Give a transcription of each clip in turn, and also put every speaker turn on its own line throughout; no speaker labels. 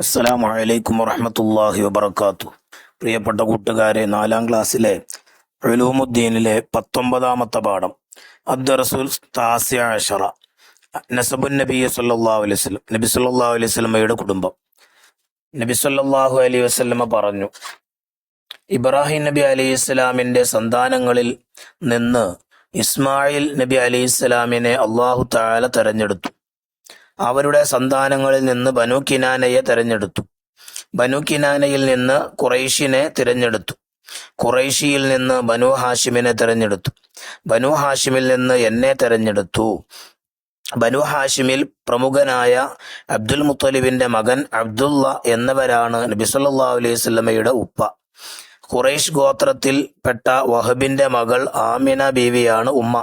അസ്സലാമു അലൈക്കും വറഹ്മത്തുള്ളാഹി വബറകാതുഹു. പ്രിയപ്പെട്ട കൂട്ടുകാരെ, 4-ാം ക്ലാസ്സിലെ ഉലൂമുദ്ദീനിലെ 19-ാമത്തെ പാഠം അദ്ദർസുൽ താസിഅ അശറ, നസബുൻ നബി സല്ലല്ലാഹു അലൈഹി വസല്ലം, നബി സല്ലല്ലാഹു അലൈഹി വസല്ലമയുടെ കുടുംബം. നബി സല്ലല്ലാഹു അലൈഹി വസല്ലമ പറഞ്ഞു, ഇബ്രാഹിം നബി അലൈഹിസ്സലാമിന്റെ സന്താനങ്ങളിൽ നിന്ന് ഇസ്മായിൽ നബി അലൈഹിസ്സലാമിനെ അല്ലാഹു തആല തെരഞ്ഞെടുത്തു. അവരുടെ സന്താനങ്ങളിൽ നിന്ന് ബനു കിനാനയെ തെരഞ്ഞെടുത്തു. ബനു കിനാനയിൽ നിന്ന് ഖുറൈശിനെ തിരഞ്ഞെടുത്തു. ഖുറൈശിയിൽ നിന്ന് ബനു ഹാഷിമിനെ തെരഞ്ഞെടുത്തു. ബനു ഹാഷിമിൽ നിന്ന് എന്നെ തെരഞ്ഞെടുത്തു. ബനു ഹാഷിമിൽ പ്രമുഖനായ അബ്ദുൽ മുത്തലിബിന്റെ മകൻ അബ്ദുള്ള എന്നിവരാണ് നബി സല്ലല്ലാഹു അലൈഹി വസല്ലമയുടെ ഉപ്പ. ഖുറൈശ് ഗോത്രത്തിൽ പെട്ട വഹബിന്റെ മകൾ ആമിന ബീവിയാണ് ഉമ്മ.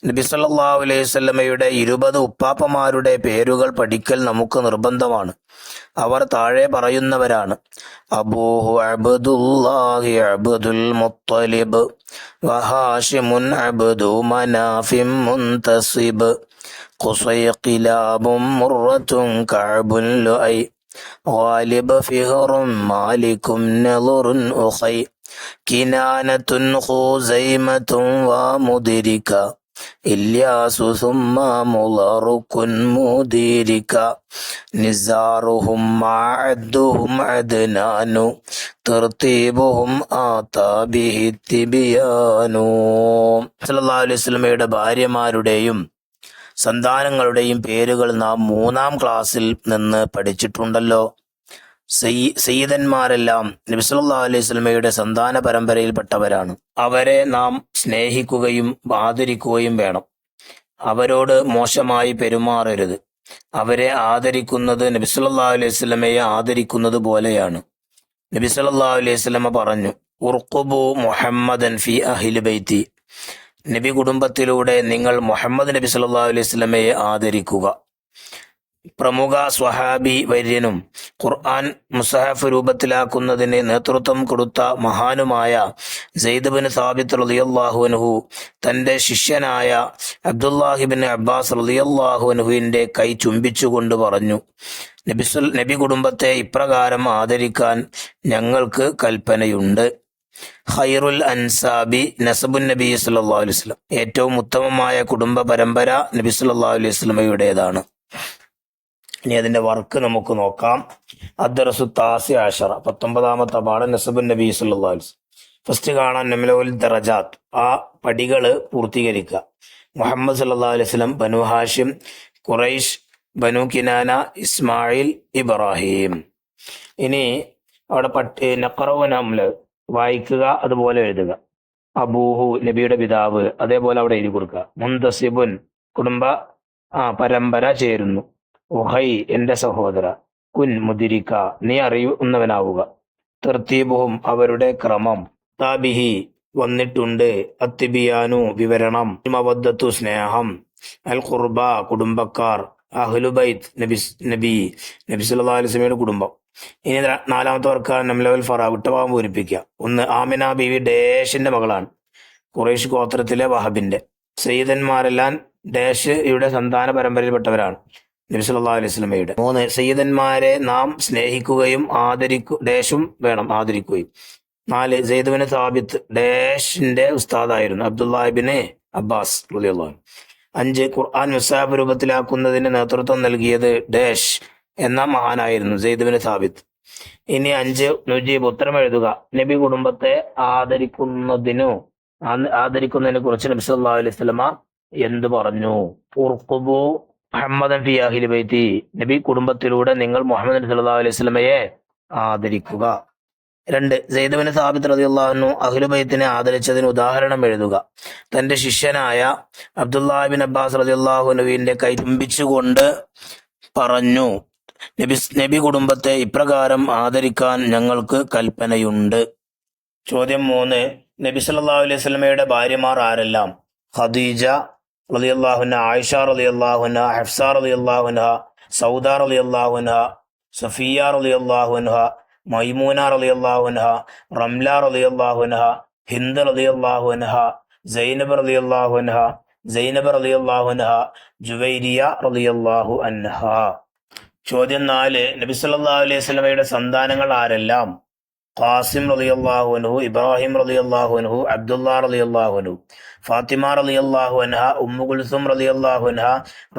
നബി സല്ലല്ലാഹു അലൈഹി വസല്ലമയുടെ 20 ഉപ്പാപ്പമാരുടെ പേരുകൾ പഠിക്കൽ നമുക്ക് നിർബന്ധമാണ്. അവർ താഴെ പറയുന്നവരാണ്: അബൂഹു അബ്ദുല്ലാഹി അബ്ദുൽ മുത്തലിബ്, വഹാഷിമുൻ അബ്ദു മനാഫിം മുൻതസിബ്, ഖുസൈ ഖിലാബും മുറത്തും കഅബുൻ ലുഐ, ഗാലിബ് ഫിഹറും മാലിക്കും നളുറുൻ ഉഖൈ, കിനാനത്തുൻ ഖുസൈമത്തുൻ വമുദ്രിക, ഇല്യാസു സുമ്മ മുളറുക്കുൻ മുദീരിക, നിസാറുഹും മഅദ്ദുഹും അദ്നാനു, തർതീബുഹും ആതാ ബിഹി തിബിയാനു. സല്ലല്ലാഹു അലൈഹി വസല്ലമയുടെ ഭാര്യമാരുടെയും സന്താനങ്ങളുടെയും പേരുകൾ നാം 3-ാം ക്ലാസ്സിൽ നിന്ന് പഠിച്ചിട്ടുണ്ടല്ലോ. സയ്യിദന്മാരെല്ലാം നബി സല്ലല്ലാഹു അലൈഹി വസല്ലമയുടെ സന്താന പരമ്പരയിൽപ്പെട്ടവരാണ്. അവരെ നാം സ്നേഹിക്കുകയും ആദരിക്കുകയും വേണം. അവരോട് മോശമായി പെരുമാറരുത്. അവരെ ആദരിക്കുന്നത് നബി സല്ലല്ലാഹു അലൈഹി വസല്ലമയെ ആദരിക്കുന്നത് പോലെയാണ്. നബി സല്ലല്ലാഹു അലൈഹി വസല്ലമ പറഞ്ഞു, ഉർഖുബു മുഹമ്മദൻ ഫി അഹ്ലി ബൈത്തി, നബി കുടുംബത്തിലൂടെ നിങ്ങൾ മുഹമ്മദ് നബി സല്ലല്ലാഹു അലൈഹി വസല്ലമയെ ആദരിക്കുക. പ്രമുഖ സ്വഹാബി വര്യനും ഖുർആൻ മുസഹഫ് രൂപത്തിലാക്കുന്നതിന് നേതൃത്വം കൊടുത്ത മഹാനുമായ സെയ്ദ് ബിൻ സാബിത്ത് റളിയല്ലാഹു അൻഹു തന്റെ ശിഷ്യനായ അബ്ദുല്ലാഹി ബിൻ അബ്ബാസ് റളിയല്ലാഹു അൻഹുവിന്റെ കൈ ചുംബിച്ചുകൊണ്ട് പറഞ്ഞു, നബി കുടുംബത്തെ ഇപ്രകാരം ആദരിക്കാൻ ഞങ്ങൾക്ക് കൽപ്പനയുണ്ട്. ഖൈറുൽ അൻസാബി നസബുൻ നബി സല്ലല്ലാഹു അലൈഹി വസല്ലം, ഏറ്റവും ഉത്തമമായ കുടുംബ പരമ്പര നബി സല്ലല്ലാഹു അലൈഹി വസല്ലമയുടേതാണ്. ഇനി അതിന്റെ വർക്ക് നമുക്ക് നോക്കാം. അദ്ദർസു താസിഅ അശറ, 19-ാമത്തെ പാഠം നസബുൻ നബി സല്ലല്ലാഹു അലൈഹി വസല്ലം. ഫസ്റ്റ് കാണാൻ നംലഉൽ ദറജാത്ത്, ആ പടികള് പൂർത്തീകരിക്കുക. മുഹമ്മദ് സല്ലല്ലാഹു അലൈഹി വസല്ലം, ബനു ഹാഷിം, ഖുറൈശ്, ബനു കിനാന, ഇസ്മായിൽ, ഇബ്രാഹിം. ഇനി അവിടെ നഖറഉ നംല, വായിക്കുക, അതുപോലെ എഴുതുക. അബൂഹു, നബിയുടെ പിതാവ്, അതേപോലെ അവിടെ എഴുതി കൊടുക്കുക. മുന്തസിബുൻ, കുടുംബ പരമ്പര ചേരുന്നു. ഉഹൈ, എന്റെ സഹോദര. കുൻ, മുദിരിക്ക, നീ അറിയുന്നവനാവുക. തർത്തീബുഹും, അവരുടെ ക്രമം. താബിഹി, വന്നിട്ടുണ്ട്. അത്തിബിയാനു, വിവരണം. മവദ്ദത്തു, സ്നേഹം. അൽ ഖുർബ, കുടുംബക്കാർ. അഹ്ലുബൈത്ത്, നബി സല്ലല്ലാഹു അലൈഹി വസല്ലമയുടെ കുടുംബം. ഇനി 4-ാമത്തെ വർക്കാണ് നംലഉൽ ഫറ, വിട്ടഭാഗം പൂരിപ്പിക്കുക. 1. ആമിന ബീവി ഡേഷിന്റെ മകളാണ്, ഖുറൈശ് ഗോത്രത്തിലെ വഹബിന്റെ. സയ്യിദന്മാരെല്ലാം ഡേഷ് യുടെ സന്താന പരമ്പരയിൽപ്പെട്ടവരാണ്, നബി സല്ലല്ലാഹു അലൈഹി വസല്ലമയുടെ. 3. സയ്യിദന്മാരെ നാം സ്നേഹിക്കുകയും ഡേഷും വേണം, ആദരിക്കുകയും. 4. സെയ്ദ് ബിൻ സാബിത്ത് ഡേഷിന്റെ ഉസ്താദായിരുന്നു, അബ്ദുല്ലാഹി ബിൻ അബ്ബാസ് റളിയല്ലാഹു അൻഹു. 5. ഖുർആൻ മുസാഫ് രൂപത്തിലാക്കുന്നതിന് നേതൃത്വം നൽകിയത് ഡേഷ് എന്ന മഹാനായിരുന്നു, സെയ്ദ് ബിൻ സാബിത്ത്. ഇനി 5. നുജീബ്, ഉത്തരം എഴുതുക. നബി കുടുംബത്തെ ആദരിക്കുന്നതിനെ കുറിച്ച് നബി സല്ലല്ലാഹു അലൈഹി വസല്ലമ എന്ത് പറഞ്ഞു? ഉർഖുബു മുഹമ്മദൻ ഫി അഹ്ലി ബൈത്തി, നബി കുടുംബത്തിലൂടെ നിങ്ങൾ മുഹമ്മദ് സല്ലല്ലാഹു അലൈഹി വസല്ലമയെ ആദരിക്കുക. 2. സെയ്ദ് ബിൻ സാബിത്ത് റളിയല്ലാഹു അൻഹു അഹ്ലു ബൈത്തിനെ ആദരിച്ചതിന് ഉദാഹരണം എഴുതുക. തന്റെ ശിഷ്യനായ അബ്ദുല്ലാഹി ബിൻ അബ്ബാസ് റളിയല്ലാഹു അൻഹുവിന്റെ കൈ ചുംബിച്ചുകൊണ്ട് പറഞ്ഞു, നബി കുടുംബത്തെ ഇപ്രകാരം ആദരിക്കാൻ ഞങ്ങൾക്ക് കൽപ്പനയുണ്ട്. ചോദ്യം 3. നബി സല്ലല്ലാഹു അലൈഹി വസല്ലമയുടെ ഭാര്യമാർ ആരെല്ലാം? ഖദീജ റളിയല്ലാഹു അൻഹ, ആയിഷ റളിയല്ലാഹു അൻഹ, ഹഫ്സ റളിയല്ലാഹു അൻഹ, സൗദ റളിയല്ലാഹു അൻഹ, സഫിയ റളിയല്ലാഹു അൻഹ, മൈമൂന റളിയല്ലാഹു അൻഹ, റംല റളിയല്ലാഹു അൻഹ, ഹിന്ദ് റളിയല്ലാഹു അൻഹ, സൈനബ് റളിയല്ലാഹു അൻഹ, ജുവൈരിയ റളിയല്ലാഹു അൻഹ. ചോദ്യം 4. നബി സല്ലല്ലാഹു അലൈഹി വസല്ലമയുടെ സന്താനങ്ങൾ ആരെല്ലാം? ഖാസിം റളിയല്ലാഹു അൻഹു, ഇബ്രാഹിം റളിയല്ലാഹു അൻഹു, അബ്ദുല്ലാ റളിയല്ലാഹു അൻഹു, ഫാത്തിമ റളിയല്ലാഹു അൻഹ, ഉമ്മു കുൽസും റളിയല്ലാഹു അൻഹ,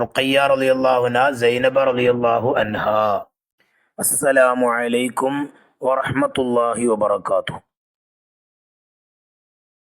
റുഖയ്യ റളിയല്ലാഹു അൻഹ, സൈനബ റളിയല്ലാഹു അൻഹ. അസ്സലാമു അലൈക്കും വറഹ്മത്തുള്ളാഹി വബറകാതുഹു.